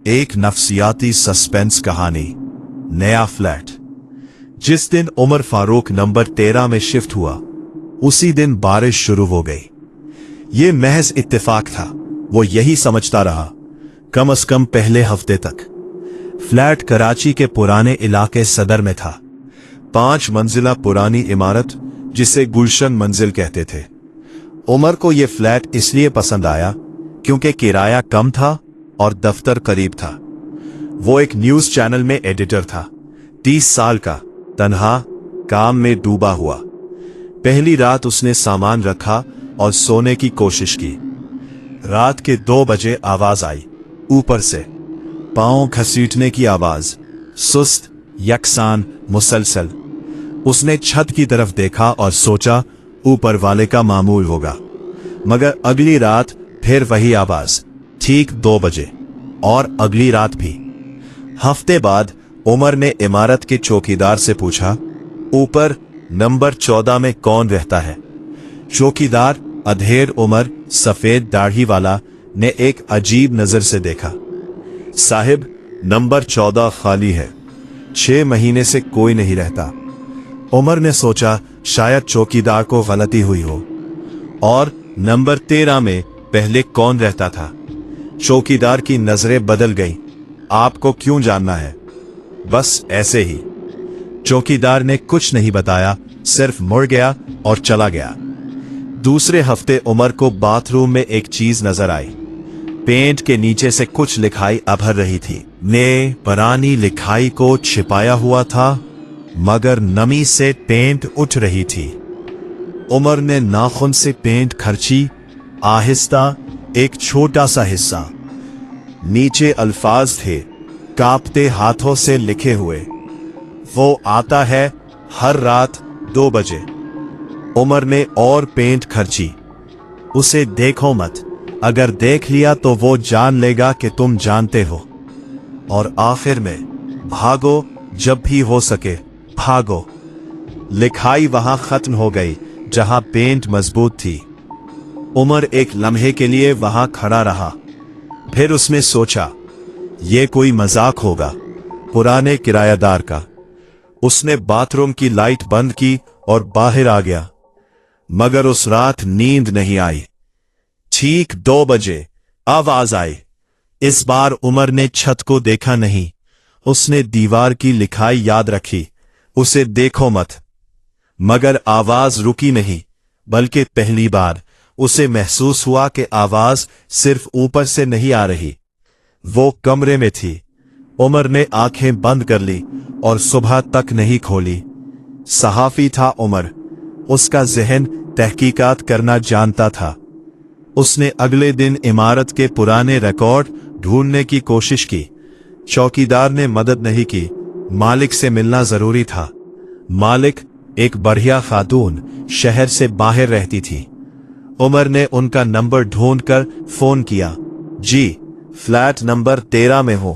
एक नफ्सियाती सस्पेंस कहानी। नया फ्लैट। जिस दिन उमर फारूक नंबर 13 में शिफ्ट हुआ, उसी दिन बारिश शुरू हो गई। ये महज इत्तेफाक था, वो यही समझता रहा, कम से कम पहले हफ्ते तक। फ्लैट कराची के पुराने इलाके सदर में था। 5 मंजिला पुरानी इमारत, जिसे गुलशन मंजिल कहते थे। उमर को यह फ्लैट इसलिए पसंद आया क्योंकि किराया कम था और दफ्तर करीब था। वो एक न्यूज चैनल में एडिटर था, 30 साल का, तन्हा, काम में डूबा हुआ। पहली रात उसने सामान रखा और सोने की कोशिश की। रात के 2 बजे आवाज आई, ऊपर से पांव घसीटने की आवाज, सुस्त, यकसान, मुसलसल। उसने छत की तरफ देखा और सोचा ऊपर वाले का मामूल होगा, मगर अगली रात फिर वही आवाज, ठीक 2 बजे, और अगली रात भी। हफ्ते बाद उमर ने इमारत के चौकीदार से पूछा, ऊपर नंबर 14 में कौन रहता है? चौकीदार, अधेड़ उमर, सफेद दाढ़ी वाला, ने एक अजीब नजर से देखा। साहिब, नंबर 14 खाली है, 6 महीने से कोई नहीं रहता। उमर ने सोचा शायद चौकीदार को गलती हुई हो। और नंबर 13 में पहले कौन रहता था? चौकीदार की नजरें बदल गईं। आपको क्यों जानना है? बस ऐसे ही। चौकीदार ने कुछ नहीं बताया, सिर्फ मुड़ गया और चला गया। दूसरे हफ्ते उमर को बाथरूम में एक चीज नजर आई। पेंट के नीचे से कुछ लिखाई अभर रही थी। ने पुरानी लिखाई को छिपाया हुआ था, मगर नमी से पेंट उठ रही थी। उमर ने नाखून से पेंट खर्ची, आहिस्ता, एक छोटा सा हिस्सा। नीचे अल्फाज थे, कांपते हाथों से लिखे हुए, वो आता है हर रात 2 बजे। उमर ने और पेंट खर्ची, उसे देखो मत, अगर देख लिया तो वो जान लेगा कि तुम जानते हो। और आखिर में, भागो, जब भी हो सके भागो। लिखाई वहां खत्म हो गई जहां पेंट मजबूत थी। उमर एक लम्हे के लिए वहां खड़ा रहा। फिर उसने सोचा, ये कोई मजाक होगा, पुराने किरायादार का। उसने बाथरूम की लाइट बंद की और बाहर आ गया, मगर उस रात नींद नहीं आई। ठीक 2 बजे आवाज आई। इस बार उमर ने छत को देखा नहीं, उसने दीवार की लिखाई याद रखी, उसे देखो मत। मगर आवाज रुकी नहीं, बल्कि पहली बार उसे महसूस हुआ कि आवाज सिर्फ ऊपर से नहीं आ रही, वो कमरे में थी। उमर ने आंखें बंद कर ली और सुबह तक नहीं खोली। सहाफी था उमर, उसका जहन तहकीकात करना जानता था। उसने अगले दिन इमारत के पुराने रिकॉर्ड ढूंढने की कोशिश की। चौकीदार ने मदद नहीं की, मालिक से मिलना जरूरी था। मालिक, एक बढ़िया खातून, शहर से बाहर रहती थी। उमर ने उनका नंबर ढूंढकर फोन किया। जी, फ्लैट नंबर 13 में हो,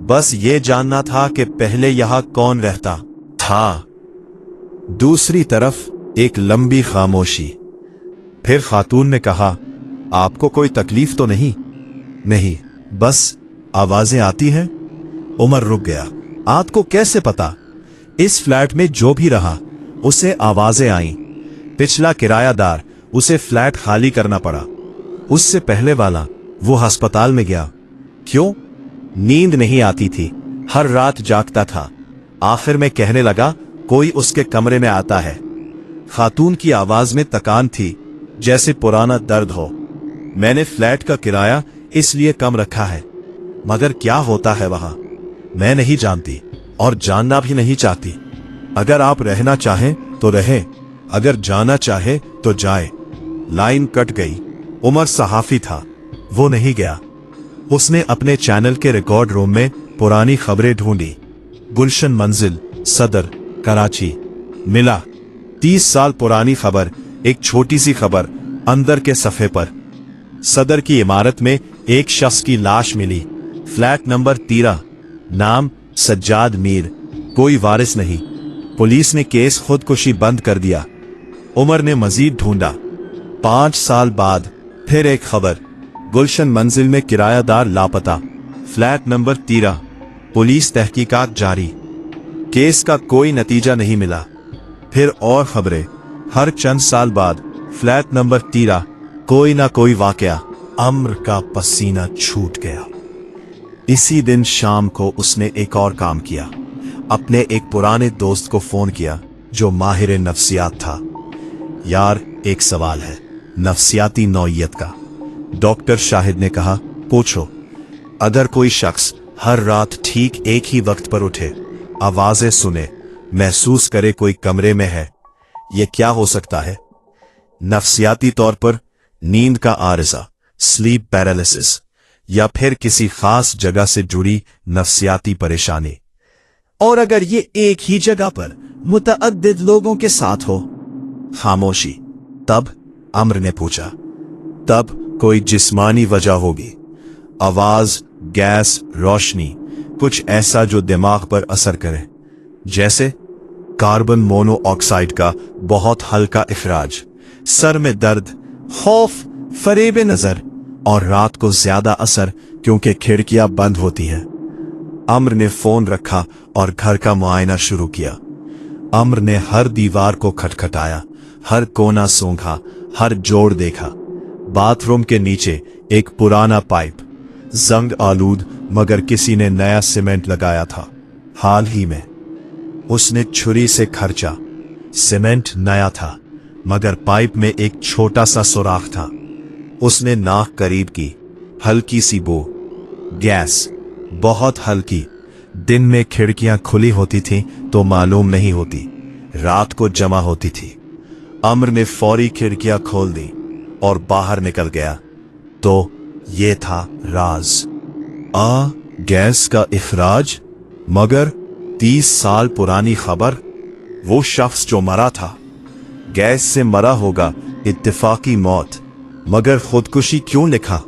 बस ये जानना था कि पहले यहां कौन रहता था। दूसरी तरफ एक लंबी खामोशी। फिर खातून ने कहा, आपको कोई तकलीफ तो नहीं? नहीं, बस आवाजें आती हैं। उमर रुक गया। आपको कैसे पता? इस फ्लैट में जो भी रहा, उसे आवाजें आईं। पिछला किरायादार, उसे फ्लैट खाली करना पड़ा। उससे पहले वाला, वो अस्पताल में गया। क्यों? नींद नहीं आती थी, हर रात जागता था। आखिर में कहने लगा, कोई उसके कमरे में आता है। खातून की आवाज में तकान थी, जैसे पुराना दर्द हो। मैंने फ्लैट का किराया इसलिए कम रखा है, मगर क्या होता है वहां, मैं नहीं जानती और जानना भी नहीं चाहती। अगर आप रहना चाहें तो रहें, अगर जाना चाहे तो जाए। लाइन कट गई। उमर सहाफी था, वो नहीं गया। उसने अपने चैनल के रिकॉर्ड रूम में पुरानी खबरें ढूंढी। गुलशन मंजिल, सदर, कराची। मिला, 30 साल पुरानी खबर, एक छोटी सी खबर अंदर के सफे पर। सदर की इमारत में एक शख्स की लाश मिली, फ्लैट नंबर 13, नाम सज्जाद मीर, कोई वारिस नहीं। पुलिस ने केस खुदकुशी बंद कर दिया। उमर ने मजीद ढूंढा। 5 साल बाद फिर एक खबर, गुलशन मंजिल में किरायादार लापता, फ्लैट नंबर 13, पुलिस तहकीकात जारी। केस का कोई नतीजा नहीं मिला। फिर और खबरें, हर चंद साल बाद फ्लैट नंबर 13, कोई ना कोई वाकया। अम्र का पसीना छूट गया। इसी दिन शाम को उसने एक और काम किया। अपने एक पुराने दोस्त को फोन किया जो माहिर नफ्सियात था। यार, एक सवाल है नफ्सियाती नौइयत का। डॉक्टर शाहिद ने कहा, पूछो। अगर कोई शख्स हर रात ठीक एक ही वक्त पर उठे, आवाजें सुने, महसूस करे कोई कमरे में है, यह क्या हो सकता है? नफ्सियाती तौर पर नींद का आरिज़ा, स्लीप पैरालिसिस, या फिर किसी खास जगह से जुड़ी नफ्सियाती परेशानी। और अगर ये एक ही जगह पर मुतअद्दिद लोगों के साथ हो? खामोशी। तब अम्र ने पूछा, तब कोई जिस्मानी वजह होगी, आवाज, गैस, रोशनी, कुछ ऐसा जो दिमाग पर असर करे, जैसे कार्बन मोनोऑक्साइड का बहुत हल्का इखराज, सर में दर्द, खौफ, फरेब नजर, और रात को ज्यादा असर क्योंकि खिड़कियां बंद होती हैं। अम्र ने फोन रखा और घर का मुआयना शुरू किया। अम्र ने हर दीवार को खटखटाया, हर कोना सूंघा, हर जोड़ देखा। बाथरूम के नीचे एक पुराना पाइप, जंग आलूद, मगर किसी ने नया सीमेंट लगाया था हाल ही में। उसने छुरी से खर्चा। सीमेंट नया था, मगर पाइप में एक छोटा सा सुराख था। उसने नाक करीब की, हल्की सी बू। गैस बहुत हल्की। दिन में खिड़कियां खुली होती थीं तो मालूम नहीं होती, रात को जमा होती थी। अम्र ने फौरी खिड़कियां खोल दी और बाहर निकल गया। तो ये था राज। गैस का इखराज, मगर 30 साल पुरानी खबर। वो शख्स जो मरा था, गैस से मरा होगा, इत्तेफाकी मौत, मगर खुदकुशी क्यों लिखा?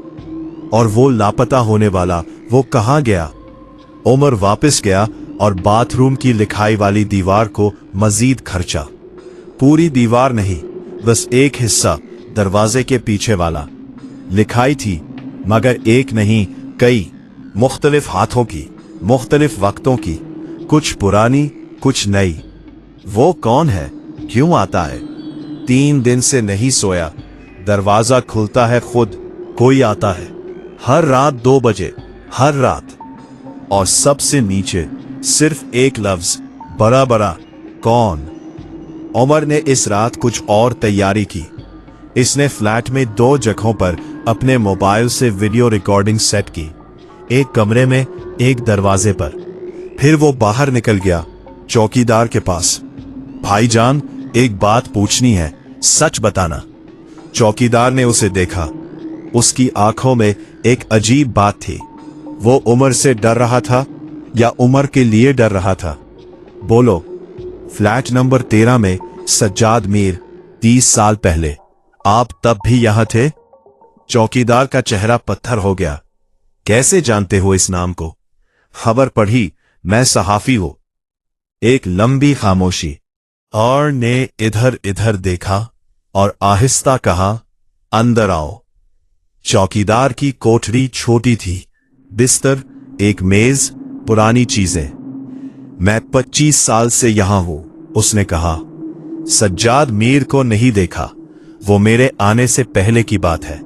और वो लापता होने वाला, वो कहां गया? उमर वापस गया और बाथरूम की लिखाई वाली दीवार को मजीद खर्चा। पूरी दीवार नहीं, बस एक हिस्सा, दरवाजे के पीछे वाला। लिखाई थी, मगर एक नहीं, कई, मुख्तलिफ हाथों की, मुख्तलिफ वक्तों की, कुछ पुरानी, कुछ नई। वो कौन है? क्यों आता है? 3 दिन से नहीं सोया। दरवाजा खुलता है खुद, कोई आता है। हर रात 2 बजे, हर रात। और सबसे नीचे सिर्फ एक लफ्ज, बड़ा बड़ा, कौन? उमर ने इस रात कुछ और तैयारी की। इसने फ्लैट में 2 जगहों पर अपने मोबाइल से वीडियो रिकॉर्डिंग सेट की, एक कमरे में, एक दरवाजे पर। फिर वो बाहर निकल गया, चौकीदार के पास। भाईजान, एक बात पूछनी है, सच बताना। चौकीदार ने उसे देखा। उसकी आंखों में एक अजीब बात थी। वो उमर से डर रहा था या उमर के लिए डर रहा था? बोलो। फ्लैट नंबर 13 में सज्जाद मीर, 30 साल पहले। आप तब भी यहां थे? चौकीदार का चेहरा पत्थर हो गया। कैसे जानते हो इस नाम को? खबर पढ़ी, मैं सहाफी हूं। एक लंबी खामोशी। और ने इधर इधर देखा और आहिस्ता कहा, अंदर आओ। चौकीदार की कोठरी छोटी थी, बिस्तर, एक मेज, पुरानी चीजें। मैं 25 साल से यहां हूं, उसने कहा। सज्जाद मीर को नहीं देखा, वो मेरे आने से पहले की बात है।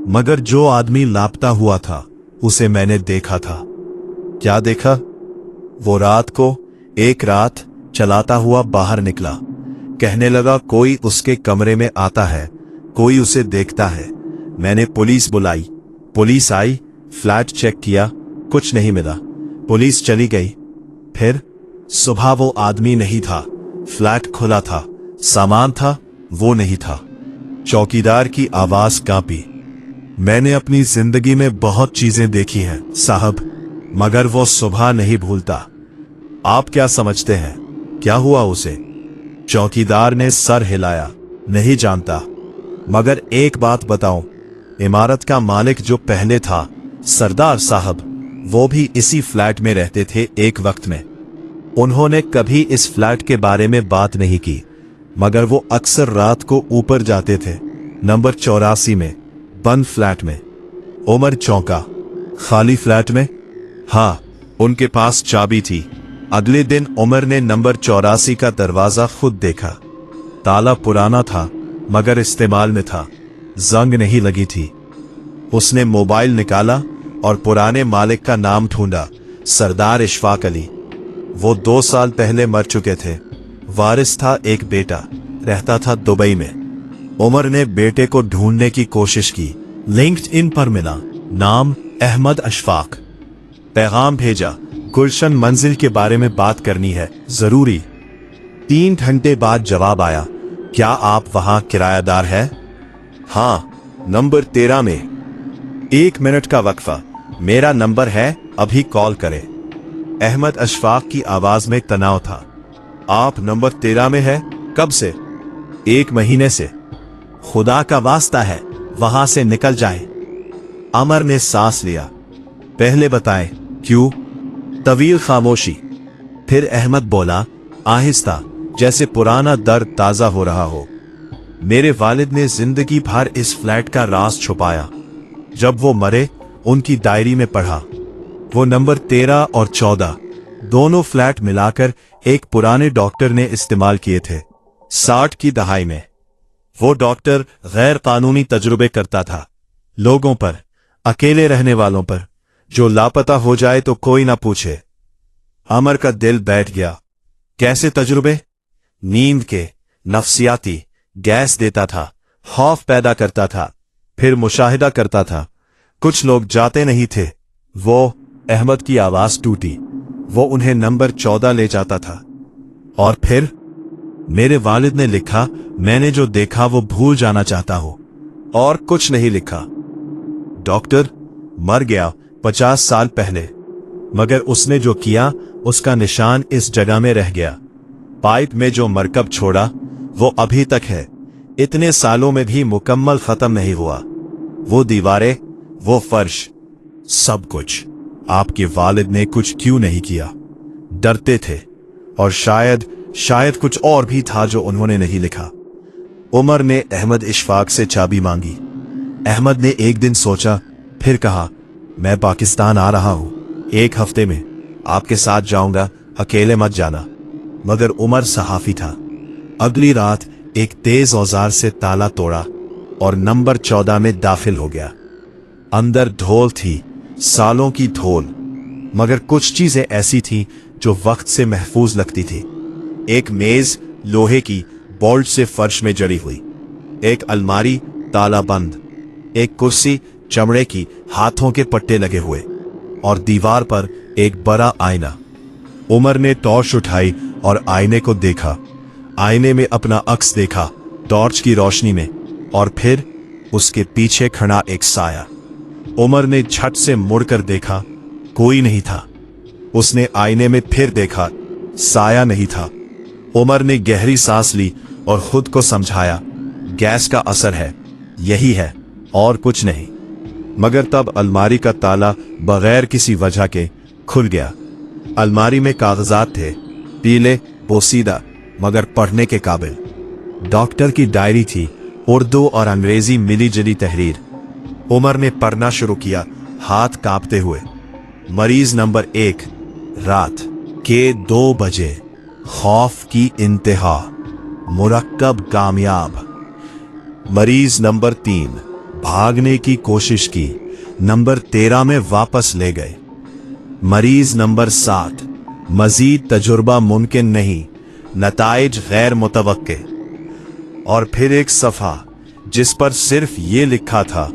मगर जो आदमी लापता हुआ था, उसे मैंने देखा था। क्या देखा? वो रात को, एक रात, चलाता हुआ बाहर निकला। कहने लगा कोई उसके कमरे में आता है, कोई उसे देखता है। मैंने पुलिस बुलाई, पुलिस आई, फ्लैट चेक किया, कुछ नहीं मिला। पुलिस चली गई। फिर सुबह वो आदमी नहीं था, फ्लैट खुला था, सामान था, वो नहीं था। चौकीदार की आवाज कांपी। मैंने अपनी जिंदगी में बहुत चीजें देखी हैं साहब, मगर वो सुबह नहीं भूलता। आप क्या समझते हैं, क्या हुआ उसे? चौकीदार ने सर हिलाया। नहीं जानता, मगर एक बात बताऊं, इमारत का मालिक जो पहले था, सरदार साहब, वो भी इसी फ्लैट में रहते थे एक वक्त में। उन्होंने कभी इस फ्लैट के बारे में बात नहीं की, मगर वो अक्सर रात को ऊपर जाते थे, नंबर 84 में, बंद फ्लैट में। उमर चौंका। खाली फ्लैट में? हाँ, उनके पास चाबी थी। अगले दिन उमर ने नंबर 84 का दरवाजा खुद देखा। ताला पुराना था मगर इस्तेमाल में था, जंग नहीं लगी थी। उसने मोबाइल निकाला और पुराने मालिक का नाम ढूंढा, सरदार इशफाक अली। वो 2 साल पहले मर चुके थे। वारिस था एक बेटा, रहता था दुबई में। उमर ने बेटे को ढूंढने की कोशिश की। लिंक्डइन पर मिला, नाम अहमद अशफाक। पैगाम भेजा, गुलशन मंजिल के बारे में बात करनी है, जरूरी। 3 घंटे बाद जवाब आया, क्या आप वहां किरायादार है? हाँ, नंबर 13 में। 1 मिनट का वक्फा, मेरा नंबर है, अभी कॉल करें। अहमद अशफाक की आवाज में तनाव था। आप नंबर 13 में है? कब से? 1 महीने से। खुदा का वास्ता है, वहां से निकल जाए। अमर ने सांस लिया। पहले बताएं, क्यों? तवील खामोशी। फिर अहमद बोला, आहिस्ता, जैसे पुराना दर्द ताजा हो रहा हो। मेरे वालिद ने जिंदगी भर इस फ्लैट का राज छुपाया। जब वो मरे, उनकी डायरी में पढ़ा, वो नंबर 13 और 14 दोनों फ्लैट मिलाकर एक पुराने डॉक्टर ने इस्तेमाल किए थे। 60 की दहाई में। वो डॉक्टर गैर कानूनी तजुर्बे करता था, लोगों पर, अकेले रहने वालों पर। जो लापता हो जाए तो कोई ना पूछे। अमर का दिल बैठ गया। कैसे तजुर्बे? नींद के, नफ्सियाती। गैस देता था, खौफ पैदा करता था, फिर मुशाहिदा करता था। कुछ लोग जाते नहीं थे। वो, अहमद की आवाज टूटी, वो उन्हें नंबर 14 ले जाता था। और फिर मेरे वालिद ने लिखा, मैंने जो देखा वो भूल जाना चाहता हूं। और कुछ नहीं लिखा। डॉक्टर मर गया 50 साल पहले, मगर उसने जो किया उसका निशान इस जगह में रह गया। पाइप में जो मरकब छोड़ा वो अभी तक है। इतने सालों में भी मुकम्मल खत्म नहीं हुआ। वो दीवारें, वो फर्श, सब कुछ। आपके वालिद ने कुछ क्यों नहीं किया? डरते थे, और शायद कुछ और भी था जो उन्होंने नहीं लिखा। उमर ने अहमद इशफाक से चाबी मांगी। अहमद ने एक दिन सोचा, फिर कहा, मैं पाकिस्तान आ रहा हूं 1 हफ्ते में, आपके साथ जाऊंगा, अकेले मत जाना। मगर उमर सहाफी था। अगली रात एक तेज औजार से ताला तोड़ा और नंबर 14 में दाखिल हो गया। अंदर ढोल थी, सालों की ढोल, मगर कुछ चीजें ऐसी थीं जो वक्त से महफूज लगती थी। एक मेज लोहे की, बोल्ट से फर्श में जड़ी हुई। एक अलमारी, ताला बंद। एक कुर्सी, चमड़े की, हाथों के पट्टे लगे हुए। और दीवार पर एक बड़ा आईना। उमर ने टॉर्च उठाई और आईने को देखा। आईने में अपना अक्स देखा, टॉर्च की रोशनी में, और फिर उसके पीछे खड़ा एक साया। उमर ने झट से मुड़कर देखा, कोई नहीं था। उसने आईने में फिर देखा, साया नहीं था। उमर ने गहरी सांस ली और खुद को समझाया, गैस का असर है, यही है, और कुछ नहीं। मगर तब अलमारी का ताला बगैर किसी वजह के खुल गया। अलमारी में कागजात थे, पीले, पोसीदा, मगर पढ़ने के काबिल। डॉक्टर की डायरी थी, उर्दू और अंग्रेजी मिली जुली तहरीर। उमर ने पढ़ना शुरू किया, हाथ कांपते हुए। मरीज नंबर 1, रात के 2 बजे, खौफ की इंतहा, मुरक्कब कामयाब। मरीज नंबर 3, भागने की कोशिश की, नंबर 13 में वापस ले गए। मरीज नंबर 7, मजीद तजुर्बा मुमकिन नहीं, नताइज गैर मुतवक्के। और फिर एक सफ़ा जिस पर सिर्फ ये लिखा था,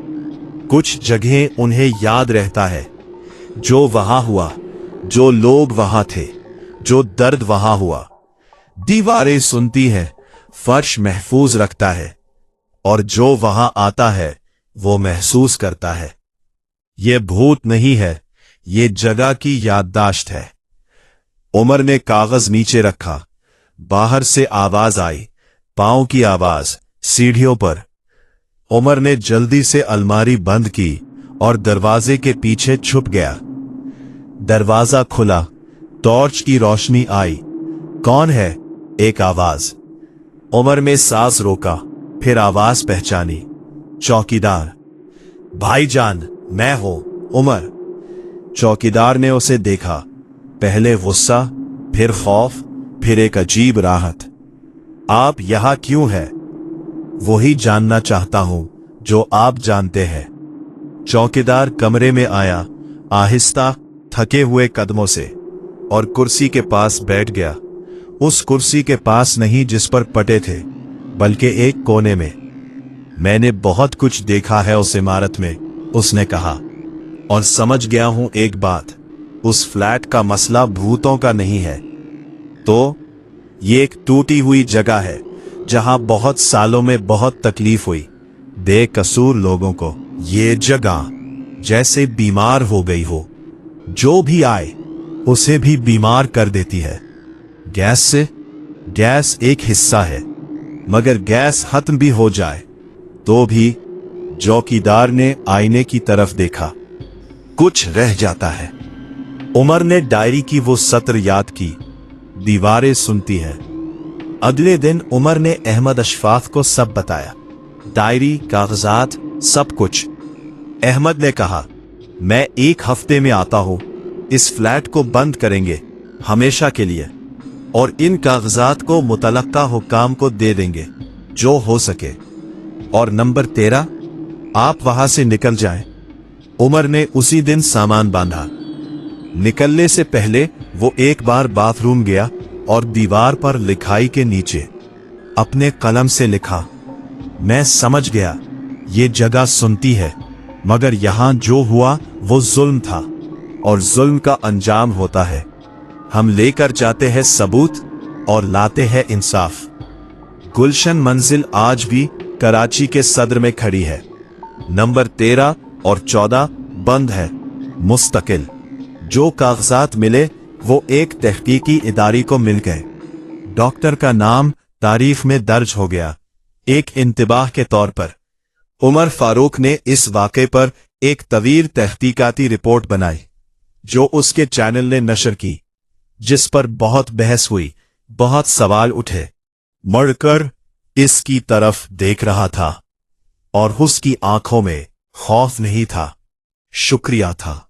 कुछ जगह उन्हें याद रहता है, जो वहां हुआ, जो लोग वहां थे, जो दर्द वहां हुआ। दीवारें सुनती है, फर्श महफूज रखता है, और जो वहां आता है वो महसूस करता है। ये भूत नहीं है, ये जगह की याददाश्त है। उमर ने कागज नीचे रखा। बाहर से आवाज आई, पांव की आवाज, सीढ़ियों पर। उमर ने जल्दी से अलमारी बंद की और दरवाजे के पीछे छुप गया। दरवाजा खुला, टॉर्च की रोशनी आई। कौन है? एक आवाज। उमर में सांस रोका, फिर आवाज पहचानी, चौकीदार। भाईजान, मैं हूं, उमर। चौकीदार ने उसे देखा, पहले गुस्सा, फिर खौफ, फिर एक अजीब राहत। आप यहां क्यों हैं? वही जानना चाहता हूं जो आप जानते हैं। चौकीदार कमरे में आया, आहिस्ता, थके हुए कदमों से, और कुर्सी के पास बैठ गया। उस कुर्सी के पास नहीं जिस पर पटे थे, बल्कि एक कोने में। मैंने बहुत कुछ देखा है उस इमारत में, उसने कहा, और समझ गया हूं एक बात, उस फ्लैट का मसला भूतों का नहीं है। तो ये एक टूटी हुई जगह है जहां बहुत सालों में बहुत तकलीफ हुई बेकसूर लोगों को। ये जगह जैसे बीमार हो गई हो, जो भी आए उसे भी बीमार कर देती है। गैस से? गैस एक हिस्सा है, मगर गैस खत्म भी हो जाए तो भी, चौकीदार ने आईने की तरफ देखा, कुछ रह जाता है। उमर ने डायरी की वो सत्र याद की, दीवारें सुनती हैं। अगले दिन उमर ने अहमद अशफाक को सब बताया, डायरी, कागजात, सब कुछ। अहमद ने कहा, मैं 1 हफ्ते में आता हूं, इस फ्लैट को बंद करेंगे हमेशा के लिए, और इन कागजात को मुतलक्का हुक्काम को दे देंगे जो हो सके। और नंबर 13, आप वहां से निकल जाएं। उमर ने उसी दिन सामान बांधा। निकलने से पहले वो एक बार बाथरूम गया और दीवार पर लिखाई के नीचे अपने कलम से लिखा, मैं समझ गया ये जगह सुनती है, मगर यहां जो हुआ वो जुल्म था, और जुल्म का अंजाम होता है। हम लेकर जाते हैं सबूत और लाते हैं इंसाफ। गुलशन मंजिल आज भी कराची के सदर में खड़ी है। नंबर 13 और 14 बंद है, मुस्तकिल। जो कागजात मिले वो एक तहकीकी इदारे को मिल गए। डॉक्टर का नाम तारीख में दर्ज हो गया, एक इंतबाह के तौर पर। उमर फारूक ने इस वाक़े पर एक तवील तहकीकाती रिपोर्ट बनाई, जो उसके चैनल ने नशर की, जिस पर बहुत बहस हुई, बहुत सवाल उठे। मरकर इसकी तरफ देख रहा था, और उसकी आंखों में खौफ नहीं था, शुक्रिया था।